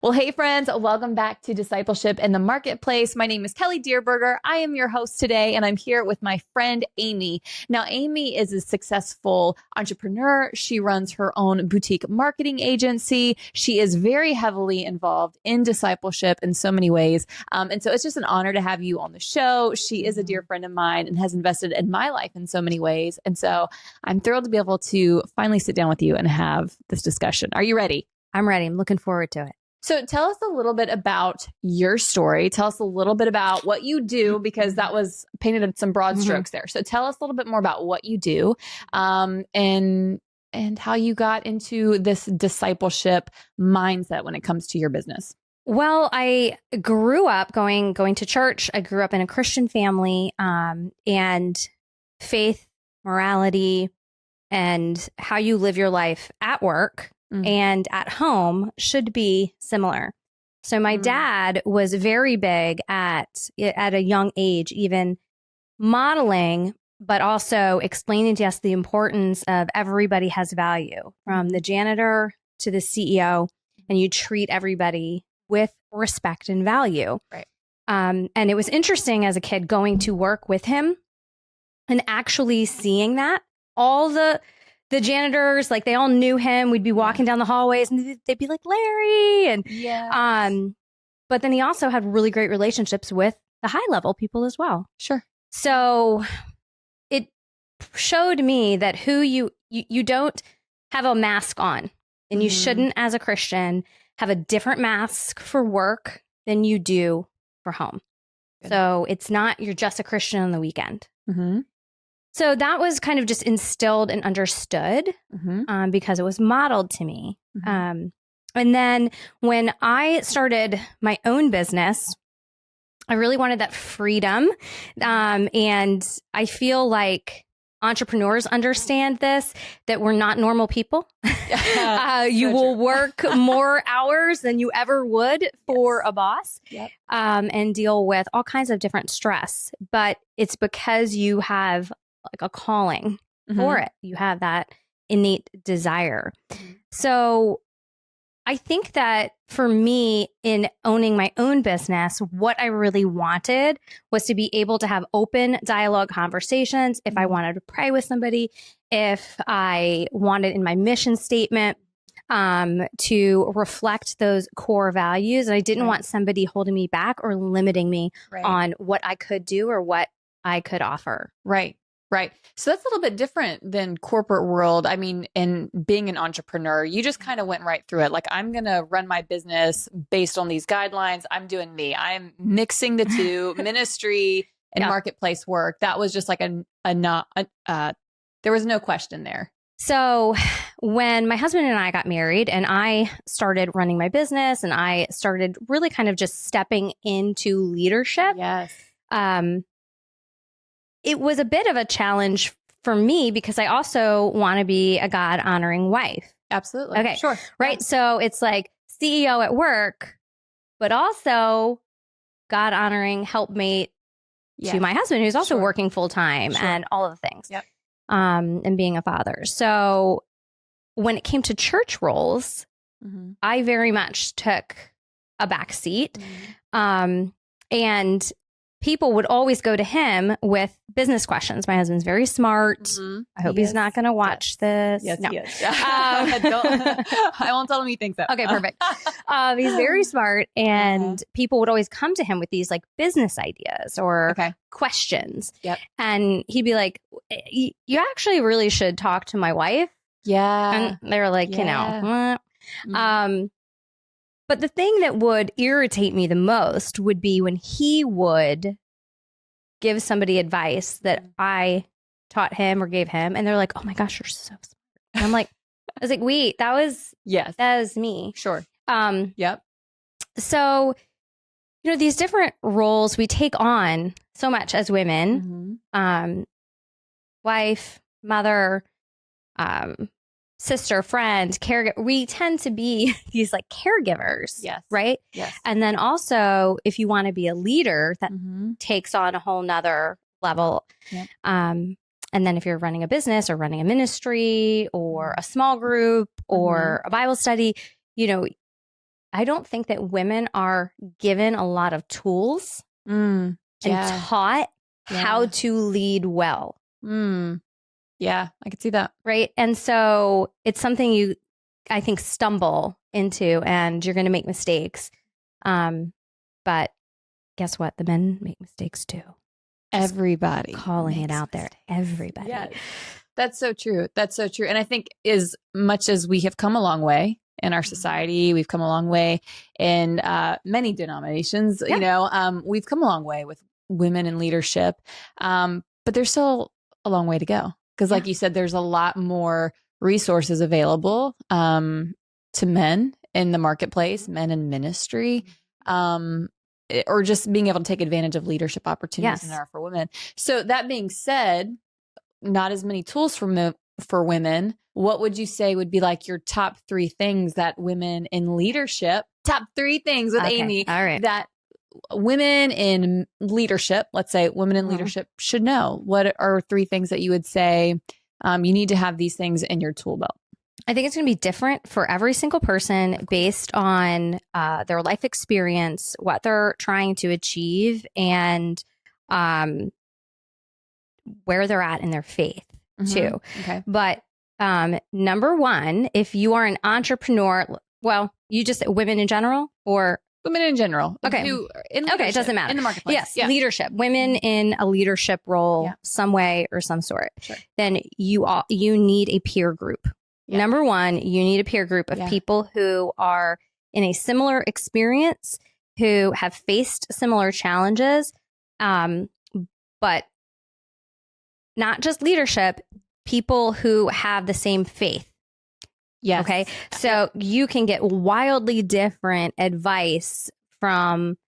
Well, hey friends, welcome back to Discipleship in the Marketplace. My name is Kelly Deerberger. I am your host today, and I'm here with my friend Amie. Now, Amie is a successful entrepreneur. She runs her own boutique marketing agency. She is very heavily involved in discipleship in so many ways. And so it's just an honor to have you on the show. She is a dear friend of mine and has invested in my life in so many ways. And so I'm thrilled to be able to finally sit down with you and have this discussion. Are you ready? I'm ready. I'm looking forward to it. So tell us a little bit about your story. Tell us a little bit about what you do, because that was painted in some broad strokes there. So tell us a little bit more about what you do, and how you got into this discipleship mindset when it comes to your business. Well, I grew up going to church. I grew up in a Christian family, and faith, morality, and how you live your life at work and at home should be similar. So my dad was very big at a young age, even modeling, but also explaining to us the importance of everybody has value, from the janitor to the CEO, and you treat everybody with respect and value. Right. And it was interesting as a kid going to work with him and actually seeing that all the janitors, like, they all knew him. We'd be walking down the hallways and they'd be like, Larry. And but then he also had really great relationships with the high level people as well. Sure. So it showed me that who you don't have a mask on, and you shouldn't, as a Christian, have a different mask for work than you do for home. Good. So it's not, you're just a Christian on the weekend. So that was kind of just instilled and understood because it was modeled to me. And then when I started my own business, I really wanted that freedom. And I feel like entrepreneurs understand this, that we're not normal people. You will work more hours than you ever would for a boss, and deal with all kinds of different stress. But it's because you have like a calling for it. You have that innate desire. So I think that for me, in owning my own business, what I really wanted was to be able to have open dialogue conversations. If I wanted to pray with somebody, if I wanted in my mission statement to reflect those core values, and I didn't want somebody holding me back or limiting me on what I could do or what I could offer. Right. So that's a little bit different than corporate world. I mean, in being an entrepreneur, you just kind of went right through it. Like, I'm going to run my business based on these guidelines. I'm doing me. I'm mixing the two, ministry and marketplace work. That was just like there was no question there. So when my husband and I got married and I started running my business and I started really kind of just stepping into leadership. It was a bit of a challenge for me because I also want to be a God-honoring wife. Absolutely. Okay. Sure. Right. Yeah. So it's like CEO at work, but also God-honoring helpmate to my husband, who's also working full-time and all of the things. And being a father. So when it came to church roles, I very much took a back seat. And people would always go to him with business questions. My husband's very smart. I hope he's not going to watch this. Yes, he is. I won't tell him he thinks that. Okay, perfect. He's very smart. And people would always come to him with these like business ideas or questions. And he'd be like, you actually really should talk to my wife. And they were like, you know, but the thing that would irritate me the most would be when he would give somebody advice that I taught him or gave him, and they're like, "Oh my gosh, you're so smart." And I'm like, I was like, "Wait, that was me." Sure. So, you know, these different roles we take on so much as women, wife, mother, sister, friend, caregiver, we tend to be these like caregivers, right? And then also, if you want to be a leader, that takes on a whole nother level. And then if you're running a business or running a ministry or a small group or a Bible study, you know, I don't think that women are given a lot of tools and taught how to lead well. Yeah, I could see that. Right. And so it's something you, I think, stumble into, and you're going to make mistakes. But guess what? The men make mistakes too. Just everybody calling it out there. Everybody. Yes. That's so true. That's so true. And I think as much as we have come a long way in our society, we've come a long way in many denominations, you know, we've come a long way with women in leadership. But there's still a long way to go. Because like you said, there's a lot more resources available to men in the marketplace, men in ministry, or just being able to take advantage of leadership opportunities than there are for women. So that being said, not as many tools for women. What would you say would be like your top 3 things that women in leadership, top 3 things with Amie that women in leadership, let's say women in leadership should know? What are 3 things that you would say you need to have these things in your tool belt? I think it's going to be different for every single person based on their life experience, what they're trying to achieve, and where they're at in their faith too. Okay. But number one, if you are an entrepreneur, well, you just women in general or women in general. Okay. It doesn't matter. In the marketplace. Yes. Yeah. Leadership, women in a leadership role, some way or some sort. Sure. Then you need a peer group. Yeah. Number one, you need a peer group of people who are in a similar experience, who have faced similar challenges, but not just leadership, people who have the same faith. Yes. Okay. So you can get wildly different advice from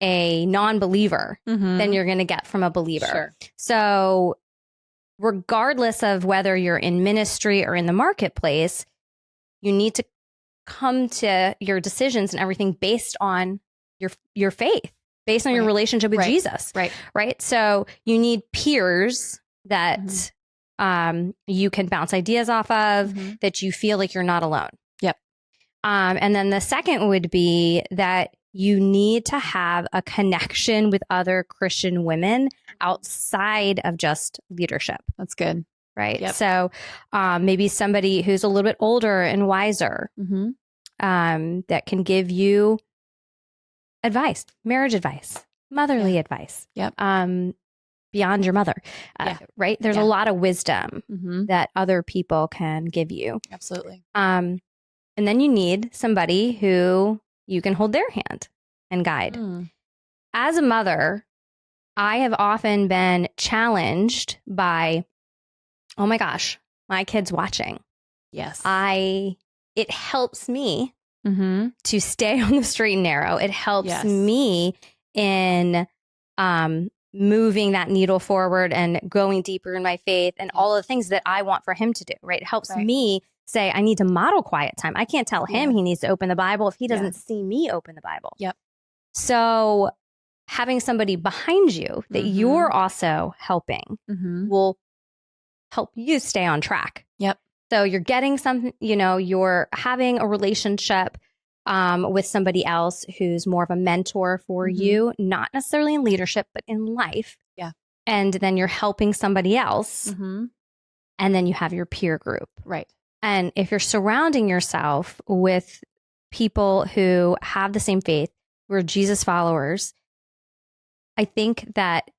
a non-believer than you're going to get from a believer. Sure. So regardless of whether you're in ministry or in the marketplace, you need to come to your decisions and everything based on your faith, based on your relationship with Jesus. Right. So you need peers that you can bounce ideas off of, that you feel like you're not alone. Yep. And then the second would be that you need to have a connection with other Christian women outside of just leadership. That's good. Right. Yep. So maybe somebody who's a little bit older and wiser that can give you advice, marriage advice, motherly advice. Yep. Beyond your mother. Right. There's a lot of wisdom that other people can give you. Absolutely. And then you need somebody who you can hold their hand and guide. As a mother, I have often been challenged by, oh my gosh, my kid's watching. Yes. It helps me to stay on the straight and narrow. It helps me in moving that needle forward and going deeper in my faith and all the things that I want for him to do, right? It helps me say, I need to model quiet time. I can't tell him he needs to open the Bible if he doesn't see me open the Bible. Yep. So having somebody behind you that you're also helping will help you stay on track. Yep. So you're getting something, you're having a relationship with somebody else who's more of a mentor for you, not necessarily in leadership, but in life. Yeah. And then you're helping somebody else. And then you have your peer group. Right. And if you're surrounding yourself with people who have the same faith, who are Jesus followers, I think that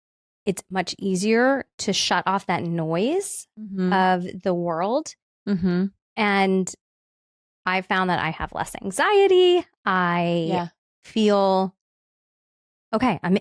it's much easier to shut off that noise of the world. And I found that I have less anxiety. I feel okay. I'm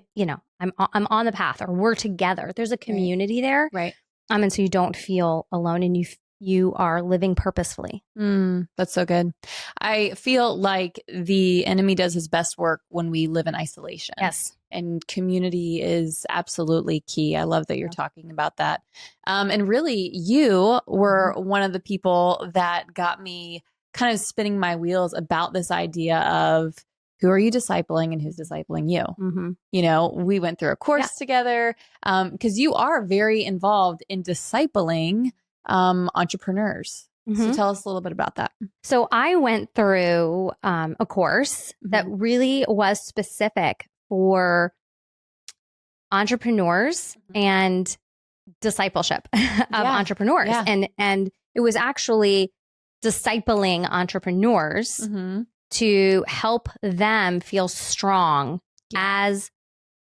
on the path, or we're together. There's a community there, right? And so you don't feel alone, and you are living purposefully. That's so good. I feel like the enemy does his best work when we live in isolation. Yes. And community is absolutely key. I love that you're talking about that. And really, you were one of the people that got me kind of spinning my wheels about this idea of who are you discipling and who's discipling you? We went through a course together because you are very involved in discipling entrepreneurs So tell us a little bit about that. So I went through a course that really was specific for entrepreneurs and discipleship of entrepreneurs. And it was actually discipling entrepreneurs to help them feel strong as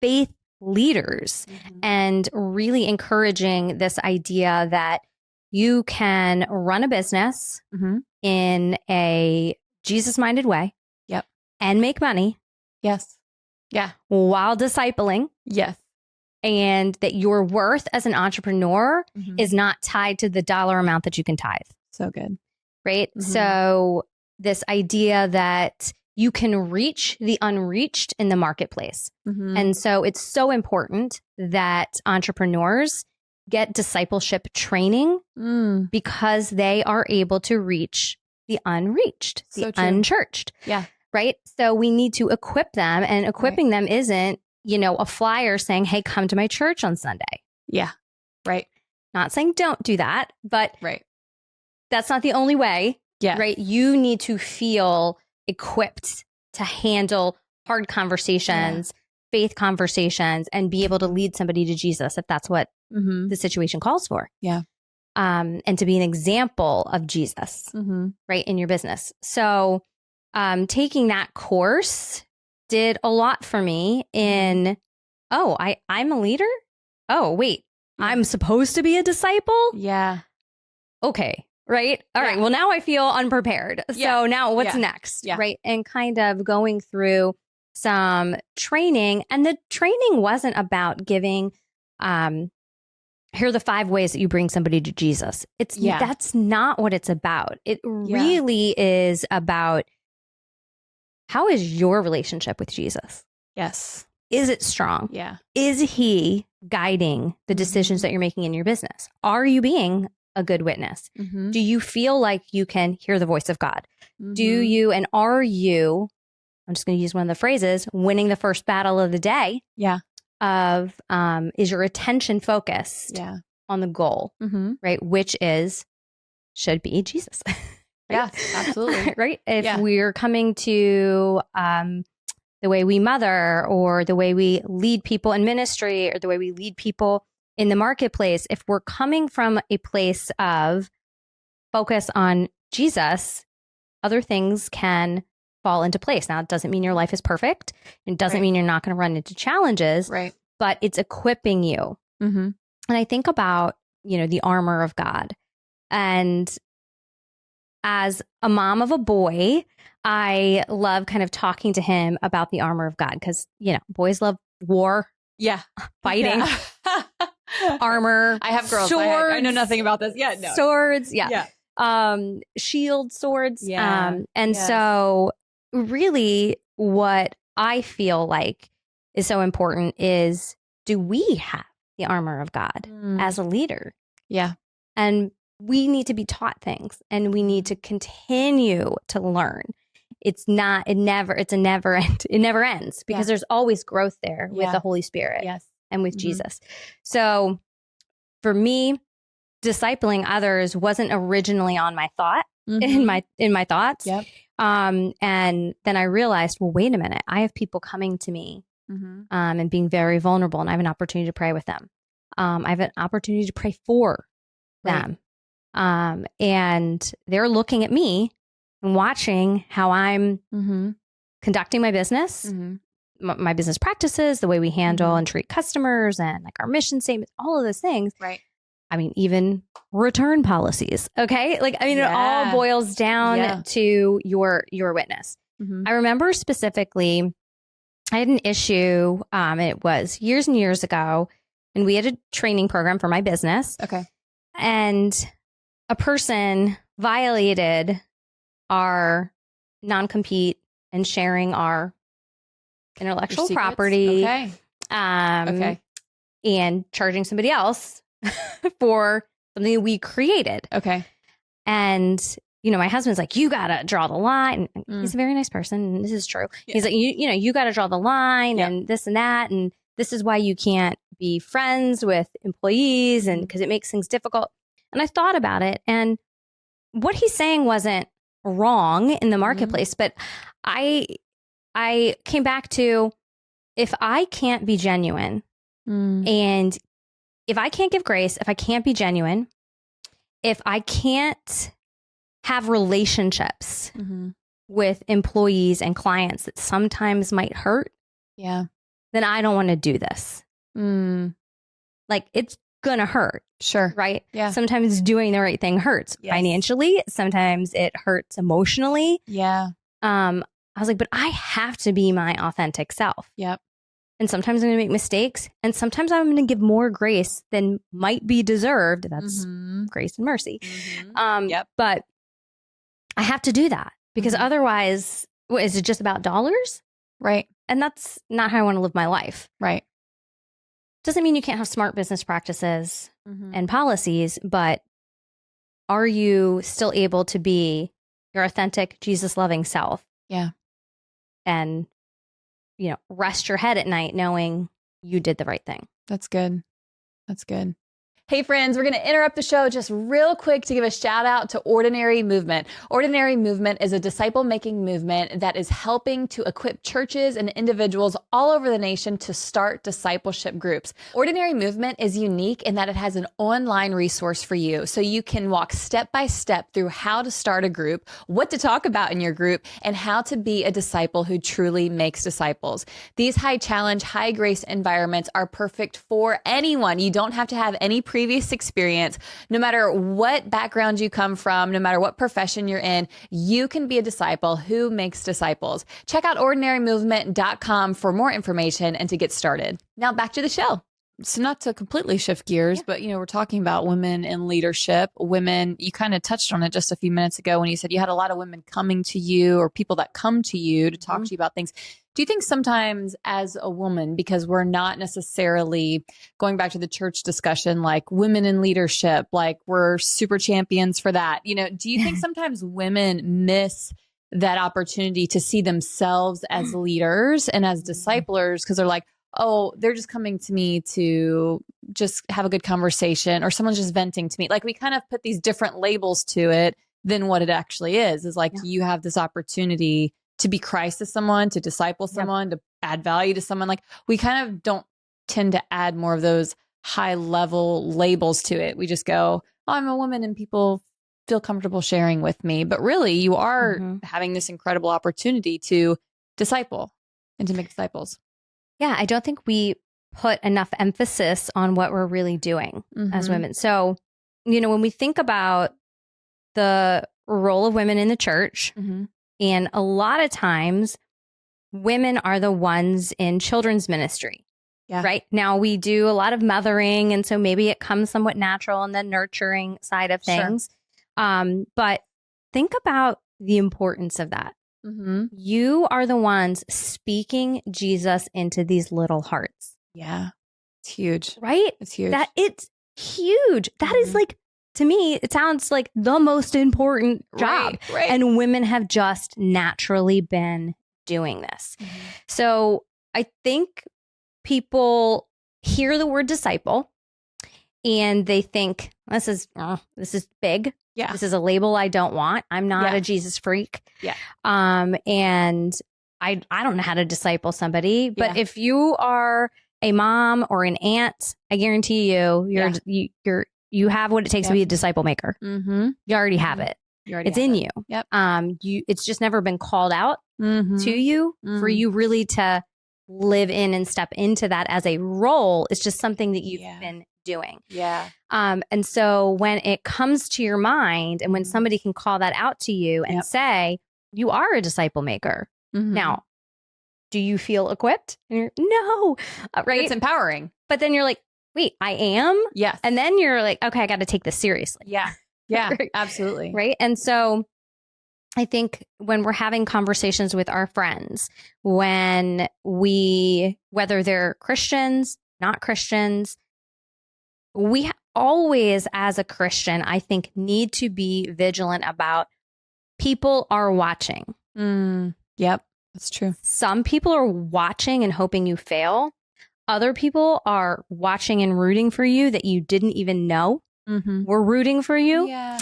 faith leaders and really encouraging this idea that you can run a business in a Jesus-minded way and make money while discipling. And that your worth as an entrepreneur is not tied to the dollar amount that you can tithe. So good. Right? So this idea that you can reach the unreached in the marketplace. And so it's so important that entrepreneurs get discipleship training because they are able to reach the unreached, the unchurched. Right? So we need to equip them, and equipping them isn't, a flyer saying, hey, come to my church on Sunday. Not saying don't do that, but that's not the only way. Right? You need to feel equipped to handle hard conversations, faith conversations, and be able to lead somebody to Jesus if that's what the situation calls for. And to be an example of Jesus, right, in your business. So taking that course did a lot for me in, I'm a leader? Oh, wait, I'm supposed to be a disciple? Okay. Right. All right. Well, now I feel unprepared. So now what's next? Right. And kind of going through some training, and the training wasn't about giving, here are the 5 ways that you bring somebody to Jesus. That's not what it's about. It really is about, how is your relationship with Jesus? Is it strong? Is he guiding the decisions that you're making in your business? Are you being a good witness? Do you feel like you can hear the voice of God? Do you, and are you, I'm just going to use one of the phrases, winning the first battle of the day? Of, is your attention focused on the goal, right? Which should be Jesus. Absolutely. Right? If we're coming to the way we mother, or the way we lead people in ministry, or the way we lead people in the marketplace, if we're coming from a place of focus on Jesus, other things can fall into place. Now, it doesn't mean your life is perfect. It doesn't mean you're not going to run into challenges, but it's equipping you. And I think about, the armor of God. And as a mom of a boy, I love kind of talking to him about the armor of God, because, boys love war, fighting, armor. I have girls. Swords, I know nothing about this. Swords. Shield, swords. So really what I feel like is so important is, do we have the armor of God as a leader? And we need to be taught things, and we need to continue to learn. It never ends, because there's always growth there with the Holy Spirit and with Jesus. So for me, discipling others wasn't originally on my thought, in my thoughts. And then I realized, well, wait a minute, I have people coming to me and being very vulnerable, and I have an opportunity to pray with them. I have an opportunity to pray for them. And they're looking at me and watching how I'm conducting my business, my business practices, the way we handle and treat customers, and like our mission statement, all of those things. I mean, even return policies. Okay. It all boils down to your witness. I remember specifically, I had an issue. It was years and years ago, and we had a training program for my business. And a person violated our non-compete and sharing our intellectual property. And charging somebody else for something that we created. And, my husband's like, you got to draw the line. And he's a very nice person, and this is true. He's like, you got to draw the line and this and that. And this is why you can't be friends with employees, and because it makes things difficult. And I thought about it, and what he's saying wasn't wrong in the marketplace, but I came back to, if I can't be genuine and if I can't give grace, if I can't be genuine, if I can't have relationships with employees and clients that sometimes might hurt, then I don't want to do this. Like, it's gonna hurt. Sure. Right? Yeah. Sometimes doing the right thing hurts financially. Sometimes it hurts emotionally. Yeah. I was like, but I have to be my authentic self. Yep. And sometimes I'm going to make mistakes. And sometimes I'm going to give more grace than might be deserved. That's grace and mercy. But I have to do that because otherwise, what, is it just about dollars? Right. And that's not how I want to live my life. Right. Doesn't mean you can't have smart business practices and policies, but are you still able to be your authentic, Jesus-loving self? Yeah. And, you know, rest your head at night knowing you did the right thing. That's good. That's good. Hey friends, we're going to interrupt the show just real quick to give a shout out to Ordinary Movement. Ordinary Movement is a disciple-making movement that is helping to equip churches and individuals all over the nation to start discipleship groups. Ordinary Movement is unique in that it has an online resource for you, so you can walk step by step through how to start a group, what to talk about in your group, and how to be a disciple who truly makes disciples. These high challenge, high grace environments are perfect for anyone. You don't have to have any previous experience. No matter what background you come from, no matter what profession you're in, you can be a disciple who makes disciples. Check out ordinarymovement.com for more information and to get started. Now back to the show. So not to completely shift gears, but, you know, we're talking about women in leadership. Women, you kind of touched on it just a few minutes ago when you said you had a lot of women coming to you or people that come to you to talk to you about things. Do you think sometimes as a woman, because we're not necessarily going back to the church discussion, like women in leadership, like we're super champions for that, you know, do you think sometimes women miss that opportunity to see themselves as leaders and as disciplers because they're like, oh, they're just coming to me to just have a good conversation or someone's just venting to me. Like we kind of put these different labels to it than what it actually is like you have this opportunity to be Christ to someone, to disciple someone, to add value to someone. Like we kind of don't tend to add more of those high level labels to it. We just go, oh, I'm a woman and people feel comfortable sharing with me. But really you are having this incredible opportunity to disciple and to make disciples. Yeah, I don't think we put enough emphasis on what we're really doing as women. So, you know, when we think about the role of women in the church, and a lot of times women are the ones in children's ministry, right? Now we do a lot of mothering. And so maybe it comes somewhat natural in the nurturing side of things. But think about the importance of that. You are the ones speaking Jesus into these little hearts. Yeah. It's huge. Right? It's huge. It's huge. That is like, to me, it sounds like the most important job. Right. And women have just naturally been doing this. So I think people hear the word disciple and they think, this is big. Yeah. This is a label I don't want. I'm not a Jesus freak. Yeah. And I don't know how to disciple somebody, but if you are a mom or an aunt, I guarantee you have what it takes to be a disciple maker. You already have it. It's in you. Yep. It's just never been called out to you for you really to live in and step into that as a role. It's just something that you've been doing. Yeah. And so when it comes to your mind and when somebody can call that out to you and say, you are a disciple maker. Now, do you feel equipped? And you're, no. Right. It's empowering. But then you're like, wait, I am? Yes. And then you're like, okay, I got to take this seriously. Yeah. Yeah, absolutely. Right. And so I think when we're having conversations with our friends, whether they're Christians, not Christians, we always, as a Christian, I think, need to be vigilant about people are watching. Yep, that's true. Some people are watching and hoping you fail. Other people are watching and rooting for you that you didn't even know. We're rooting for you. Yeah.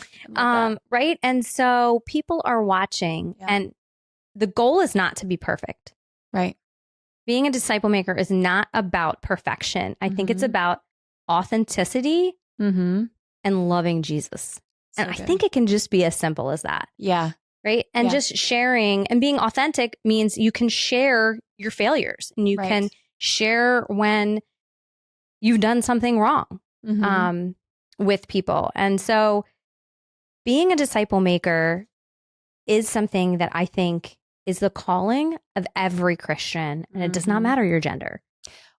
Right. And so people are watching, and the goal is not to be perfect. Right. Being a disciple maker is not about perfection. I think it's about authenticity and loving Jesus. So and I good. think it can just be as simple as that. Yeah. Right. And just sharing and being authentic means you can share your failures and you can share when you've done something wrong with people. And so being a disciple maker is something that I think is the calling of every Christian. And it does not matter your gender.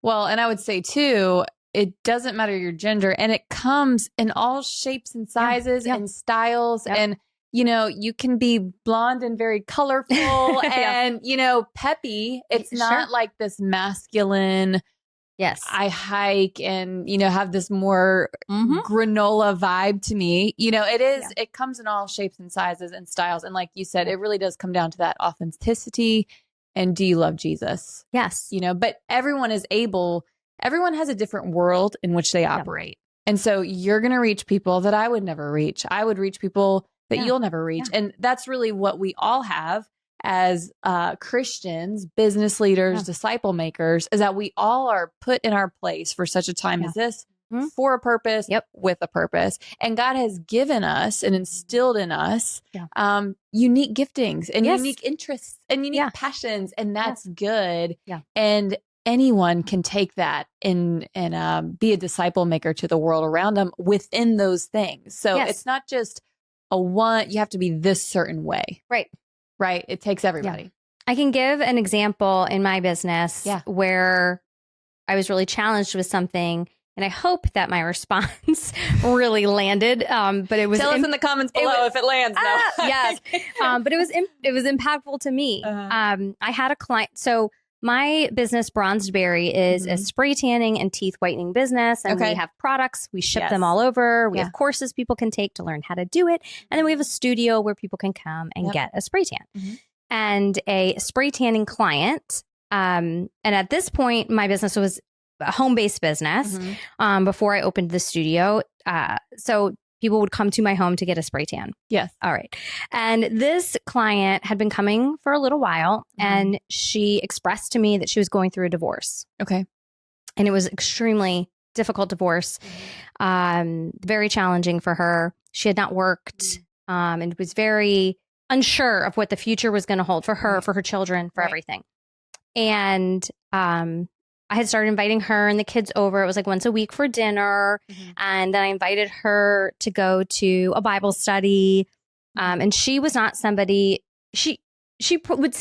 Well, and I would say too, it doesn't matter your gender, and it comes in all shapes and sizes and styles. And, you know, you can be blonde and very colorful and, you know, peppy. It's not like this masculine, I hike and, you know, have this more granola vibe to me. You know, it is, it comes in all shapes and sizes and styles. And like you said, it really does come down to that authenticity. And do you love Jesus? Yes. You know, but everyone has a different world in which they operate. And so you're going to reach people that I would never reach. I would reach people that you'll never reach. And that's really what we all have as Christians, business leaders, disciple makers, is that we all are put in our place for such a time as this, for a purpose, with a purpose. And God has given us and instilled in us unique giftings and unique interests and unique passions. And that's good. And anyone can take that and be a disciple maker to the world around them within those things. So it's not just you have to be this certain way. Right. It takes everybody. I can give an example in my business where I was really challenged with something, and I hope that my response really landed. But it was tell us in the comments below if it lands. Yes, but it was impactful to me. I had a client. So my business, Bronzed Berry, is a spray tanning and teeth whitening business. And we have products. We ship them all over. We have courses people can take to learn how to do it. And then we have a studio where people can come and get a spray tan. And a spray tanning client. And at this point, my business was a home-based business before I opened the studio. So people would come to my home to get a spray tan. Yes. All right. And this client had been coming for a little while, and she expressed to me that she was going through a divorce. Okay. And it was extremely difficult divorce, very challenging for her. She had not worked and was very unsure of what the future was going to hold for her, for her children, for everything. And I had started inviting her and the kids over. It was like once a week for dinner. And then I invited her to go to a Bible study. And she was not somebody, she would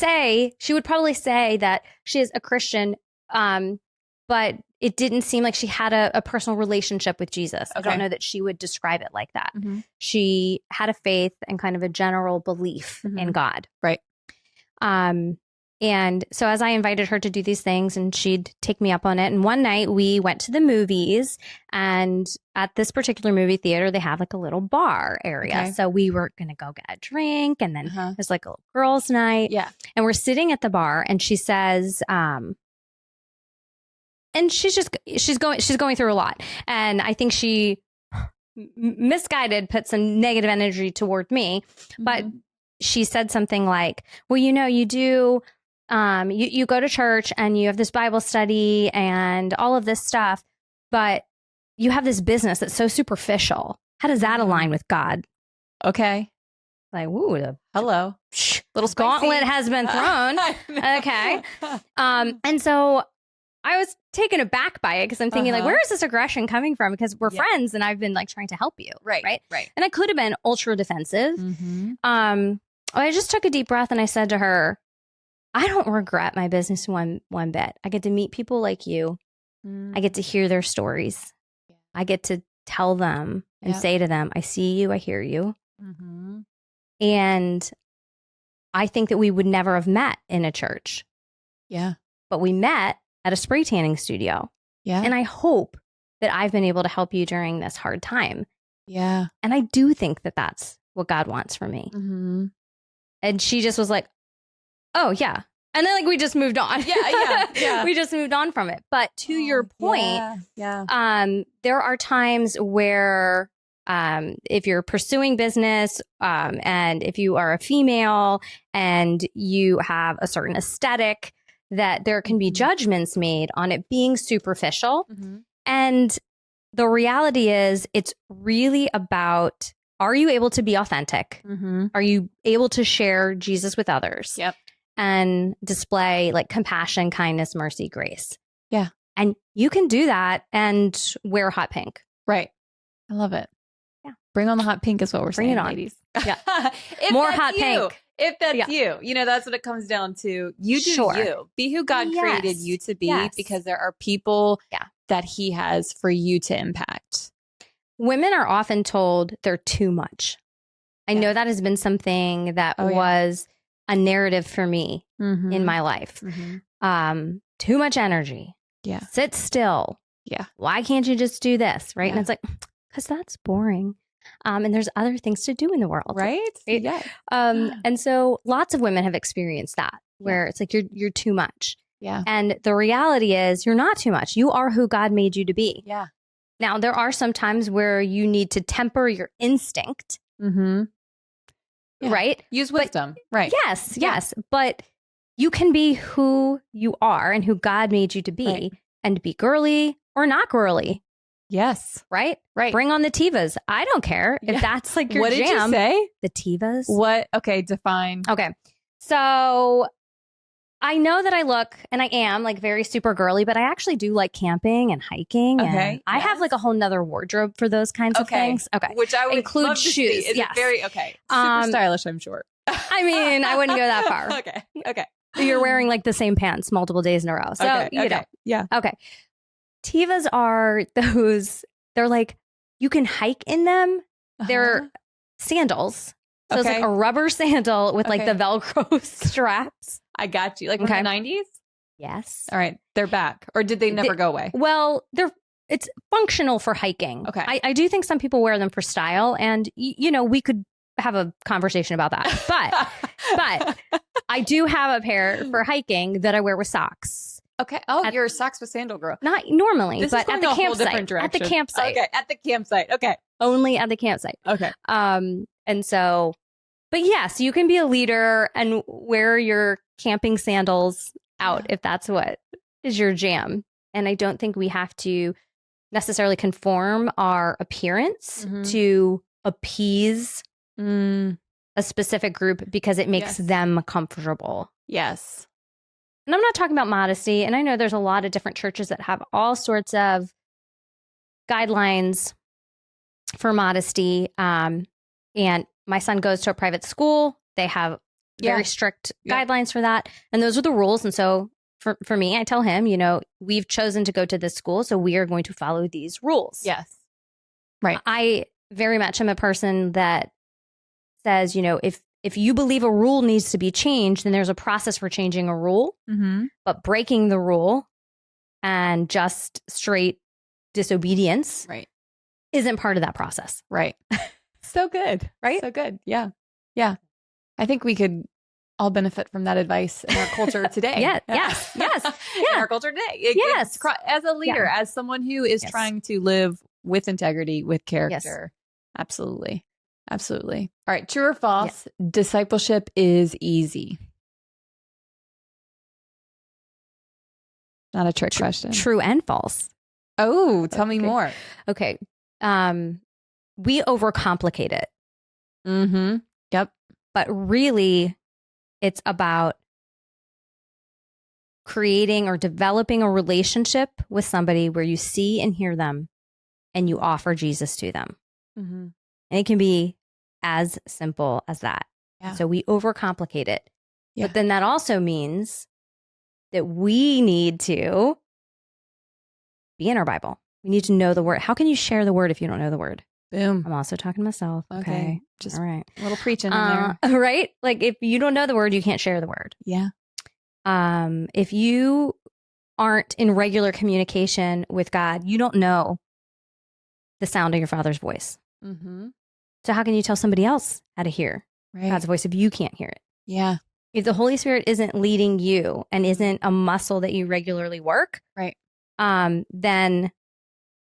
probably say that she is a Christian, but it didn't seem like she had a personal relationship with Jesus. I don't know that she would describe it like that. She had a faith and kind of a general belief in God. Right. And so as I invited her to do these things, and she'd take me up on it. And one night we went to the movies, and at this particular movie theater, they have like a little bar area. So we were going to go get a drink, and then there's like a little girls' night. And we're sitting at the bar, and she says, and she's going through a lot. And I think she misguided put some negative energy toward me, but she said something like, well, you know, you do, you go to church and you have this Bible study and all of this stuff, but you have this business that's so superficial. How does that align with God? Okay. Like, ooh, hello. Little gauntlet has been thrown. Okay. And so I was taken aback by it because I'm thinking like, where is this aggression coming from? Because we're friends and I've been like trying to help you. Right. And I could have been ultra defensive. I just took a deep breath and I said to her, I don't regret my business one bit. I get to meet people like you. I get to hear their stories. I get to tell them and say to them, I see you, I hear you. And I think that we would never have met in a church. But we met at a spray tanning studio. And I hope that I've been able to help you during this hard time. And I do think that that's what God wants for me. And she just was like, oh, yeah. And then like we just moved on. We just moved on from it. But to your point, there are times where if you're pursuing business, and if you are a female and you have a certain aesthetic, that there can be judgments made on it being superficial. And the reality is, it's really about, are you able to be authentic? Are you able to share Jesus with others? Yep. And display like compassion, kindness, mercy, grace. Yeah. And you can do that and wear hot pink. Right. I love it. Yeah. Bring on the hot pink is what we're Bring saying, it on. ladies. Yeah. If More that's hot you, pink. If that's you, that's what it comes down to. You do you. Be who God created you to be, because there are people that he has for you to impact. Women are often told they're too much. I know that has been something that was a narrative for me in my life. Too much energy. Yeah. Sit still. Yeah. Why can't you just do this? Right. And it's like, because that's boring. And there's other things to do in the world. Right. Yeah. And so lots of women have experienced that, where it's like, you're too much. Yeah. And the reality is, you're not too much. You are who God made you to be. Yeah. Now, there are some times where you need to temper your instinct. Right? Use wisdom. Right. Yes. But you can be who you are and who God made you to be, and be girly or not girly. Yes. Right? Right. Bring on the Tivas. I don't care if that's like your what jam. What did you say? The Tivas. What? Okay. Define. Okay. So I know that I look, and I am like very super girly, but I actually do like camping and hiking. Okay. And I have like a whole nother wardrobe for those kinds of things. Okay. Which I would include love to shoes. See. Is it very, super stylish, I'm sure. I mean, I wouldn't go that far. Okay. You're wearing like the same pants multiple days in a row. So, you know. Yeah. Okay. Tivas are those, they're like, you can hike in them. They're sandals. So it's like a rubber sandal with like the Velcro straps. I got you. Like from the 90s? Yes. All right. They're back. Or did they never go away? Well, it's functional for hiking. Okay. I do think some people wear them for style, and we could have a conversation about that. But I do have a pair for hiking that I wear with socks. Okay. Oh, you're a socks with sandal girl. Not normally, this but is going at the a whole different campsite. direction. At the campsite. Okay. At the campsite. Okay. Only at the campsite. Okay. And so, but yes, you can be a leader and wear your camping sandals out if that's what is your jam. And I don't think we have to necessarily conform our appearance to appease a specific group because it makes them comfortable. Yes. And I'm not talking about modesty. And I know there's a lot of different churches that have all sorts of guidelines for modesty. And my son goes to a private school. They have very strict guidelines for that. And those are the rules. And so for me, I tell him, we've chosen to go to this school, so we are going to follow these rules. Yes. Right. I very much am a person that says, if you believe a rule needs to be changed, then there's a process for changing a rule. But breaking the rule and just straight disobedience isn't part of that process. Right. So good. Right? So good. Yeah. Yeah. I think we could all benefit from that advice in our culture today. Yes. In our culture today. As a leader, as someone who is trying to live with integrity, with character. Absolutely. Absolutely. All right. True or false? Discipleship is easy. Not a trick question. True and false. Oh, tell me more. Okay. We overcomplicate it. Yep. But really, it's about creating or developing a relationship with somebody where you see and hear them and you offer Jesus to them. And it can be as simple as that. So we overcomplicate it. But then that also means that we need to be in our Bible. We need to know the word. How can you share the word if you don't know the word? Boom. I'm also talking to myself. Okay. Just all right. A little preaching in there. Right? Like if you don't know the word, you can't share the word. Yeah. If you aren't in regular communication with God, you don't know the sound of your Father's voice. So how can you tell somebody else how to hear God's voice if you can't hear it? Yeah. If the Holy Spirit isn't leading you and isn't a muscle that you regularly work, then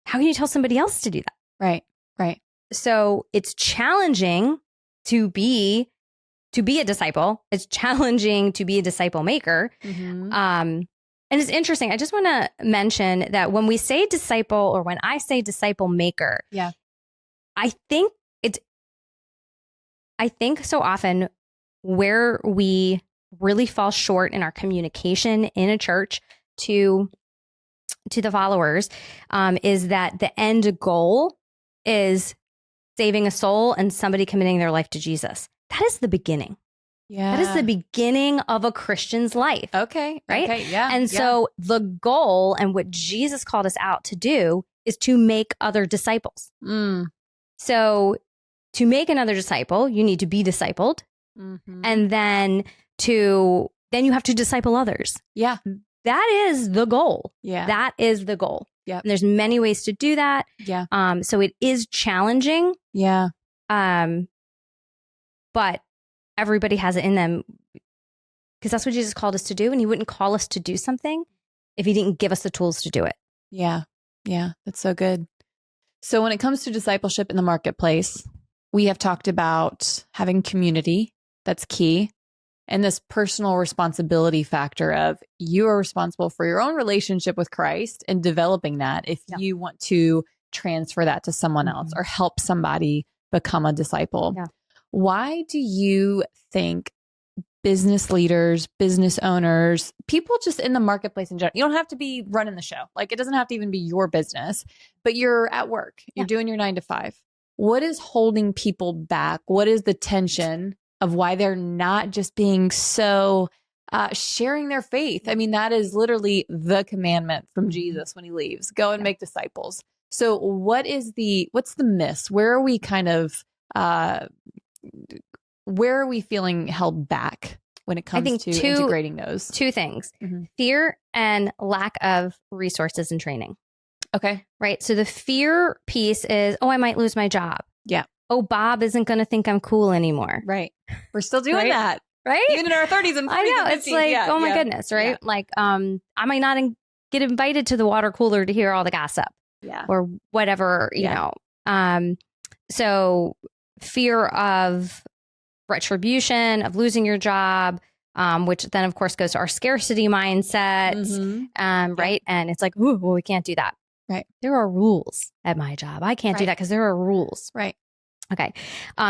how can you tell somebody else to do that? Right. so it's challenging to be a disciple. It's challenging to be a disciple maker. And it's interesting. I just want to mention that when we say disciple, or when I say disciple maker, I think so often where we really fall short in our communication in a church to the followers is that the end goal is saving a soul and somebody committing their life to Jesus. That is the beginning. That is the beginning of a Christian's life. Okay. Right? Okay. Yeah. And so the goal and what Jesus called us out to do is to make other disciples. So to make another disciple, you need to be discipled. And then you have to disciple others. Yeah. That is the goal. Yeah. That is the goal. Yeah. And there's many ways to do that. Yeah. So it is challenging. Yeah. But everybody has it in them, because that's what Jesus called us to do. And he wouldn't call us to do something if he didn't give us the tools to do it. Yeah. Yeah. That's so good. So when it comes to discipleship in the marketplace, we have talked about having community. That's key. And this personal responsibility factor of you are responsible for your own relationship with Christ and developing that if you want to transfer that to someone else or help somebody become a disciple. Yeah. Why do you think business leaders, business owners, people just in the marketplace in general, you don't have to be running the show. Like, it doesn't have to even be your business, but you're at work, you're doing your 9 to 5. What is holding people back? What is the tension of why they're not just being so sharing their faith? I mean, that is literally the commandment from Jesus when he leaves, go and make disciples. So what's the miss? Where are we kind of, where are we feeling held back when it comes to integrating those? 2 things, fear and lack of resources and training. Okay. Right. So the fear piece is, I might lose my job. Yeah. Bob isn't going to think I'm cool anymore. Right. We're still doing that. Right. Even in our 30s and 40s. I know. And 50s. It's like, oh my goodness. Right. Yeah. Like, I might not get invited to the water cooler to hear all the gossip. Yeah. Or whatever, you know. So fear of retribution, of losing your job, which then of course goes to our scarcity mindset. Right. And it's like, we can't do that. Right. There are rules at my job. I can't do that because there are rules. Right. Okay.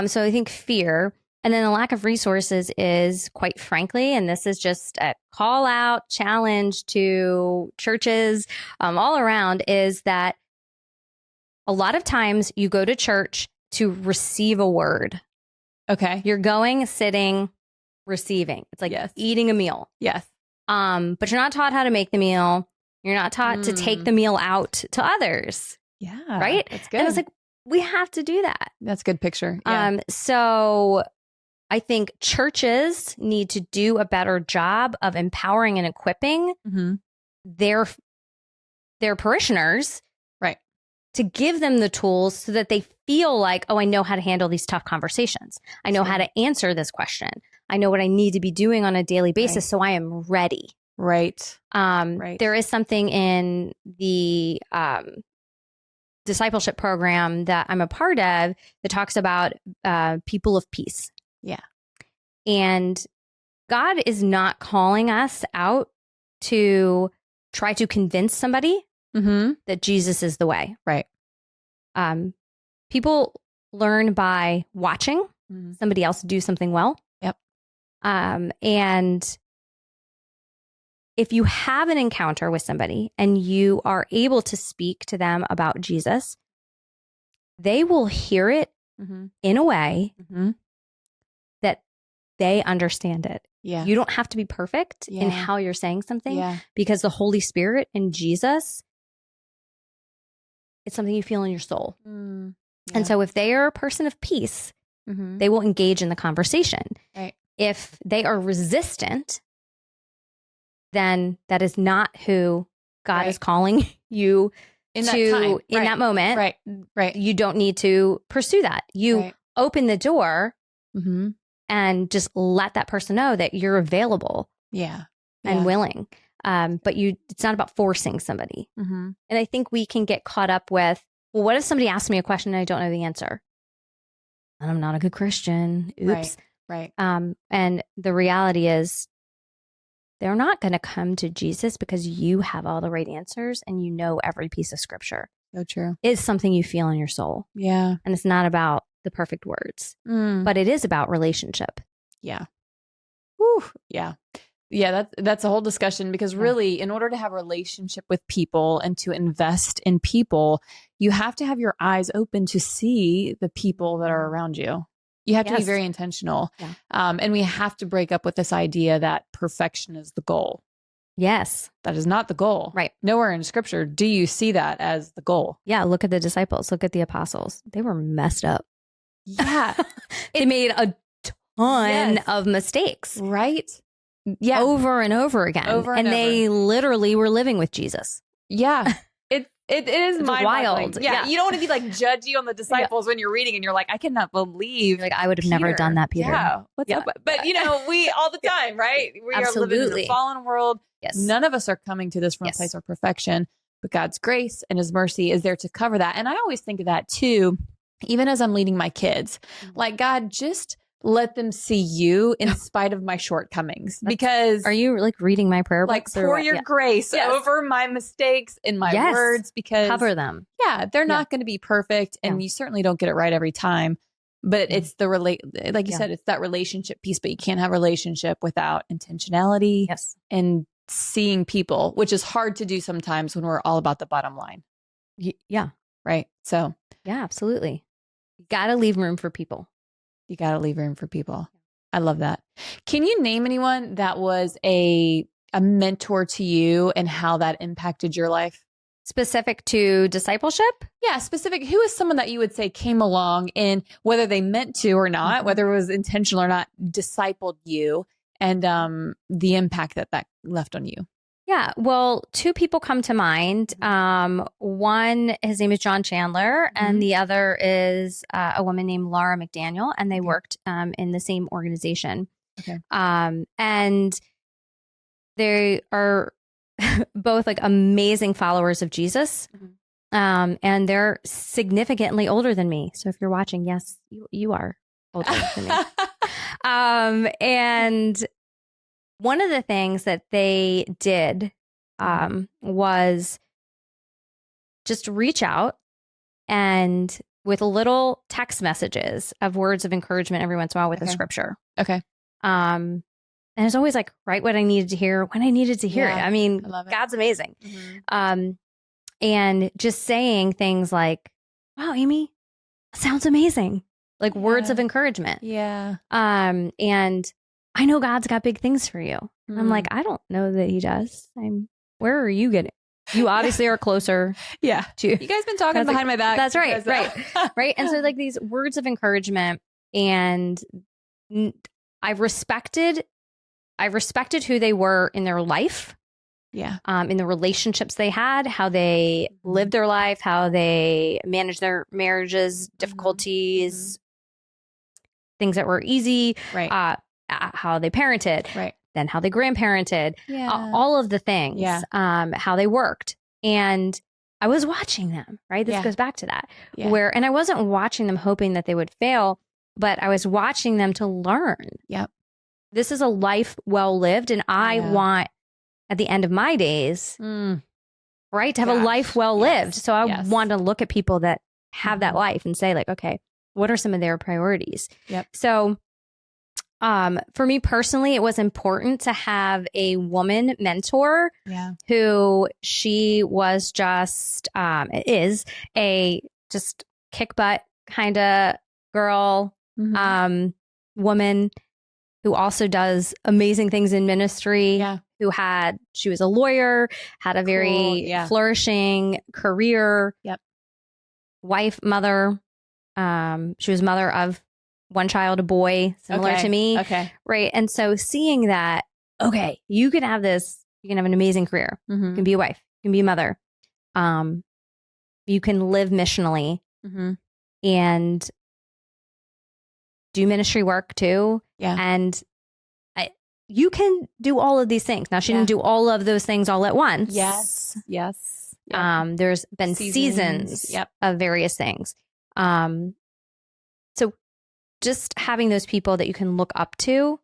So I think fear, and then the lack of resources is, quite frankly, and this is just a call out challenge to churches all around, is that a lot of times you go to church to receive a word. Okay. You're going, sitting, receiving. It's like eating a meal. Yes. But you're not taught how to make the meal. You're not taught to take the meal out to others. Yeah. Right? That's good. And I was like, we have to do that. That's a good picture. Yeah. So I think churches need to do a better job of empowering and equipping their parishioners, right, to give them the tools so that they feel like, I know how to handle these tough conversations. I know how to answer this question. I know what I need to be doing on a daily basis, so I am ready. Right. There is something in the discipleship program that I'm a part of that talks about people of peace. Yeah. And God is not calling us out to try to convince somebody that Jesus is the way. Right. People learn by watching somebody else do something well. Yep. And if you have an encounter with somebody and you are able to speak to them about Jesus, they will hear it in a way that they understand it. Yeah. You don't have to be perfect in how you're saying something because the Holy Spirit and Jesus, it's something you feel in your soul. And so if they are a person of peace, they will engage in the conversation. Right. If they are resistant, then that is not who God is calling you in that moment. Right. Right. You don't need to pursue that. You open the door and just let that person know that you're available. Yeah. And willing. But it's not about forcing somebody. And I think we can get caught up with, well, what if somebody asks me a question and I don't know the answer? and I'm not a good Christian. Oops. Right. And the reality is they're not going to come to Jesus because you have all the right answers and you know every piece of scripture. So true. It's something you feel in your soul. Yeah. And it's not about the perfect words, but it is about relationship. Yeah. Whew. Yeah. Yeah, that's a whole discussion, because really, in order to have a relationship with people and to invest in people, you have to have your eyes open to see the people that are around you. You have to be very intentional. Yeah. And we have to break up with this idea that perfection is the goal. Yes. That is not the goal. Right. Nowhere in scripture do you see that as the goal. Yeah. Look at the disciples. Look at the apostles. They were messed up. Yeah. They made a ton of mistakes. Right. Yeah. Over and over again. And they literally were living with Jesus. Yeah. It is wild. Yeah. You don't want to be like judgy on the disciples when you're reading and you're like, I cannot believe. Like, I would have never done that, Peter. Yeah. What's up? But we all the time, right? We are living in a fallen world. Yes. None of us are coming to this from a place of perfection, but God's grace and his mercy is there to cover that. And I always think of that too, even as I'm leading my kids, like, God, just let them see you in spite of my shortcomings. Because are you like reading my prayer books? Like, pour your grace over my mistakes and my words, because cover them. Yeah, they're not going to be perfect, and you certainly don't get it right every time. But it's the like you said, it's that relationship piece. But you can't have a relationship without intentionality and seeing people, which is hard to do sometimes when we're all about the bottom line. Yeah. Right. So yeah, absolutely. You got to leave room for people. You got to leave room for people. I love that. Can you name anyone that was a mentor to you and how that impacted your life? Specific to discipleship? Yeah, specific. Who is someone that you would say came along and, whether they meant to or not, whether it was intentional or not, discipled you, and the impact that left on you? Yeah. Well, two people come to mind. One, his name is John Chandler, and the other is a woman named Laura McDaniel, and they worked in the same organization. Okay. And they are both like amazing followers of Jesus. And they're significantly older than me. So if you're watching, yes, you are older than me. And one of the things that they did was just reach out and with little text messages of words of encouragement every once in a while with a scripture. Okay. And it's always like, right what I needed to hear when I needed to hear it. I mean, God's amazing. And just saying things like, wow, Amie, sounds amazing. Like words of encouragement. Yeah. And I know God's got big things for you. I'm like, I don't know that he does. Where are you getting? You obviously are closer. To you guys been talking behind my back. That's right. Right. And so like these words of encouragement, and I respected who they were in their life. Yeah. In the relationships they had, how they lived their life, how they managed their marriages, difficulties, things that were easy. Right. How they parented, then how they grandparented, all of the things, how they worked. And I was watching them, right? This goes back to that, and I wasn't watching them hoping that they would fail, but I was watching them to learn. Yep. This is a life well lived. And I want, at the end of my days, right, to have a life well lived. So I want to look at people that have that life and say like, okay, what are some of their priorities? Yep. So for me personally, it was important to have a woman mentor who she was just, is a just kick butt kind of girl, woman who also does amazing things in ministry, she was a lawyer, had a very flourishing career, wife, mother. She was mother of one child, a boy, similar to me. Okay. Right. And so seeing that, okay, you can have this, you can have an amazing career. You can be a wife, you can be a mother. You can live missionally and do ministry work too. Yeah. And you can do all of these things. Now, she didn't do all of those things all at once. Yes. Yes. There's been seasons of various things. So just having those people that you can look up to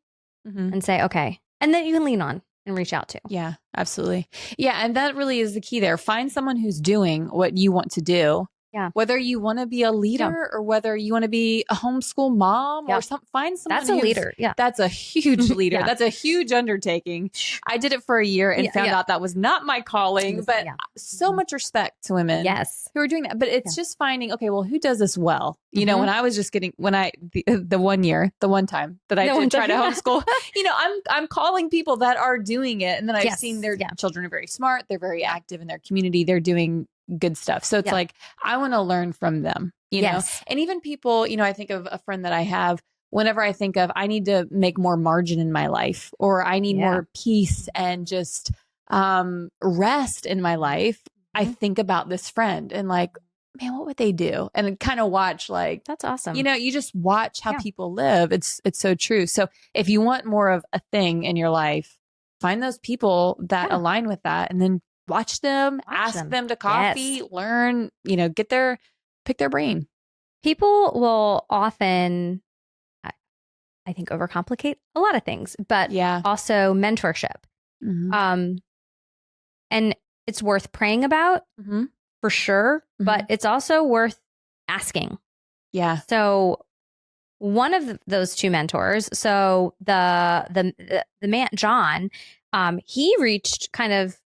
and say, okay, and that you can lean on and reach out to. Yeah, absolutely. Yeah. And that really is the key there. Find someone who's doing what you want to do. Yeah. Whether you want to be a leader or whether you want to be a homeschool mom or find someone that's a leader. Yeah. That's a huge leader. Yeah. That's a huge undertaking. I did it for a year and found out that was not my calling, but so much respect to women who are doing that. But it's just finding, okay, well, who does this well? You know, when I was just getting, the one time that I did try to homeschool, you know, I'm calling people that are doing it. And then I've seen their children are very smart. They're very active in their community. They're doing good stuff. So it's like, I want to learn from them, you know, and even people, you know, I think of a friend that I have, whenever I think of, I need to make more margin in my life, or I need more peace and just rest in my life. I think about this friend and like, man, what would they do? And kind of watch like, that's awesome. You know, you just watch how people live. It's so true. So if you want more of a thing in your life, find those people that align with that, and then watch them, ask them to coffee, learn, you know, pick their brain. People will often, I think, overcomplicate a lot of things, but also mentorship. And it's worth praying about for sure, but it's also worth asking. Yeah. So one of those two mentors, so the man, John, he reached kind of,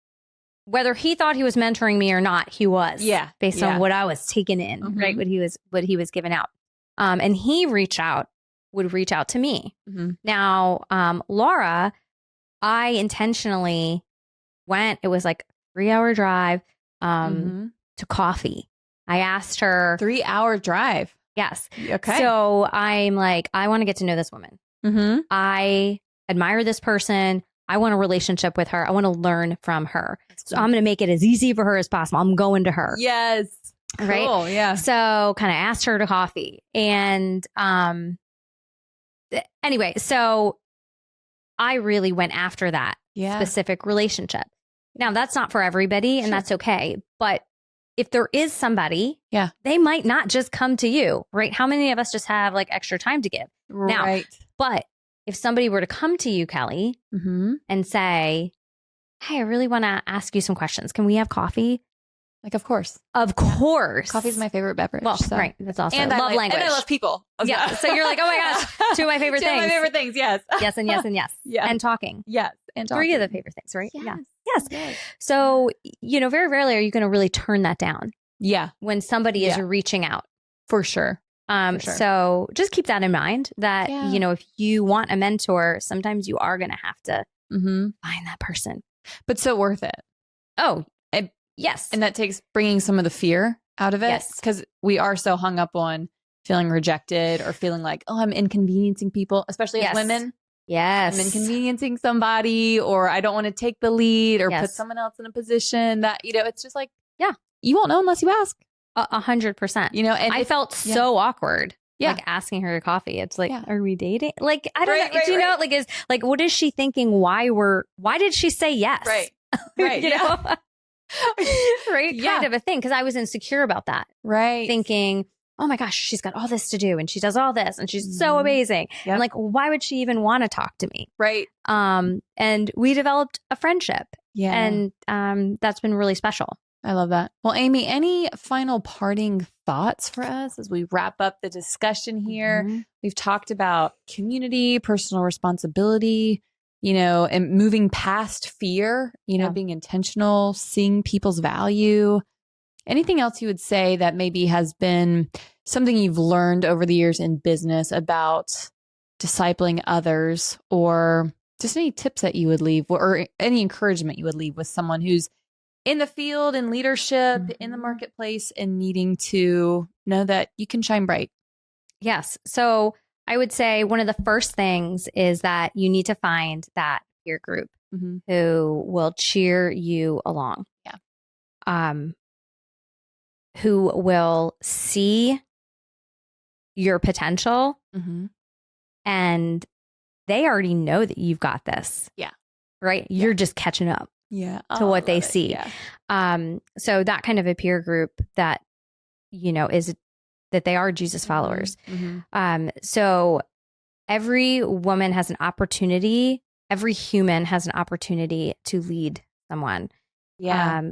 whether he thought he was mentoring me or not, he was. Yeah. Based on what I was taking in, right? What he was giving out. And he would reach out to me. Now, Laura, I intentionally went, it was like a 3-hour drive to coffee. I asked her. 3-hour drive. Yes. Okay. So I'm like, I want to get to know this woman. I admire this person. I want a relationship with her. I want to learn from her. So I'm going to make it as easy for her as possible. I'm going to her. Yes. Right. Cool. Yeah. So kind of asked her to coffee. And anyway, so I really went after that specific relationship. Now, that's not for everybody, and that's okay. But if there is somebody, they might not just come to you, right? How many of us just have like extra time to give? Right. Now, but if somebody were to come to you, Kelly, and say, hey, I really want to ask you some questions. Can we have coffee? Like, of course. Of course. Coffee is my favorite beverage. Well, right. That's also and love language. And I love people. Yeah. So you're like, oh my gosh, two of my favorite things. Two of my favorite things, yes. Yes and yes and yes. Yeah. And talking. Yes. And talking. 3 of the favorite things, right? Yes. Yes. So, you know, very rarely are you going to really turn that down. Yeah. When somebody is reaching out. For sure. So just keep that in mind that, you know, if you want a mentor, sometimes you are going to have to find that person. But so worth it. Oh, yes. And that takes bringing some of the fear out of it. Yes. Because we are so hung up on feeling rejected or feeling like, oh, I'm inconveniencing people, especially as women. Yes. I'm inconveniencing somebody, or I don't want to take the lead or put someone else in a position that, you know, it's just like, you won't know unless you ask. 100%. You know, and I felt so awkward. Like asking her to coffee. It's like, are we dating? Like, I don't know. Do you know, like, is like, what is she thinking? Why did she say yes? Right. Right. You know? Right. Kind of a thing. Cause I was insecure about that. Right. Thinking, oh my gosh, she's got all this to do and she does all this and she's so amazing. Yep. And like, why would she even want to talk to me? Right. And we developed a friendship. Yeah. And that's been really special. I love that. Well, Amie, any final parting thoughts for us as we wrap up the discussion here? We've talked about community, personal responsibility, you know, and moving past fear, you know, being intentional, seeing people's value. Anything else you would say that maybe has been something you've learned over the years in business about discipling others, or just any tips that you would leave, or any encouragement you would leave with someone who's in the field, in leadership, in the marketplace, and needing to know that you can shine bright? Yes. So I would say one of the first things is that you need to find that peer group who will cheer you along. Yeah. Who will see your potential and they already know that you've got this. Yeah. Right? You're just catching up. To what they see. So that kind of a peer group that, you know, is that they are Jesus followers. Mm-hmm. So every woman has an opportunity. Every human has an opportunity to lead someone. Yeah.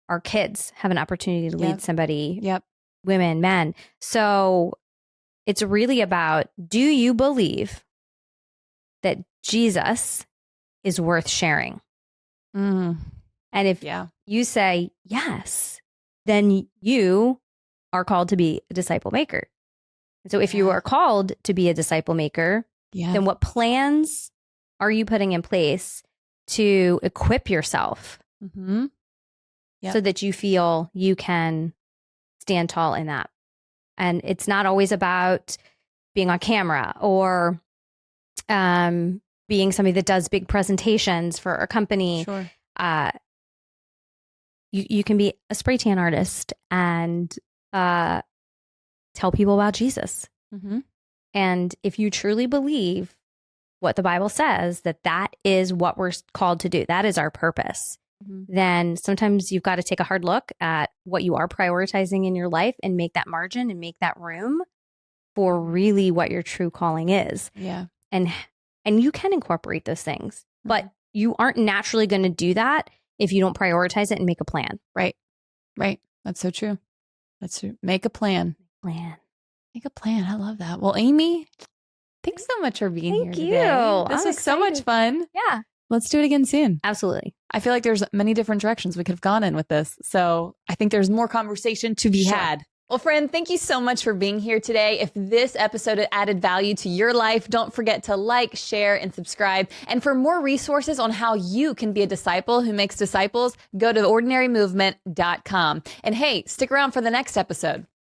Our kids have an opportunity to lead somebody. Yep. Women, men. So it's really about, do you believe that Jesus is worth sharing? Mm. And if you say yes, then you are called to be a disciple maker. So if you are called to be a disciple maker, then what plans are you putting in place to equip yourself so that you feel you can stand tall in that? And it's not always about being on camera or being somebody that does big presentations for a company. Sure. You can be a spray tan artist and tell people about Jesus. Mm-hmm. And if you truly believe what the Bible says, that is what we're called to do, that is our purpose, then sometimes you've got to take a hard look at what you are prioritizing in your life and make that margin and make that room for really what your true calling is. Yeah. And you can incorporate those things, but you aren't naturally going to do that if you don't prioritize it and make a plan. Right. Right. That's so true. That's true. Make a plan. Make a plan. I love that. Well, Amie, thanks so much for being here today. This was so much fun. Yeah. Let's do it again soon. Absolutely. I feel like there's many different directions we could have gone in with this. So I think there's more conversation to be had. Well, friend, thank you so much for being here today. If this episode added value to your life, don't forget to like, share, and subscribe. And for more resources on how you can be a disciple who makes disciples, go to ordinarymovement.com. And hey, stick around for the next episode.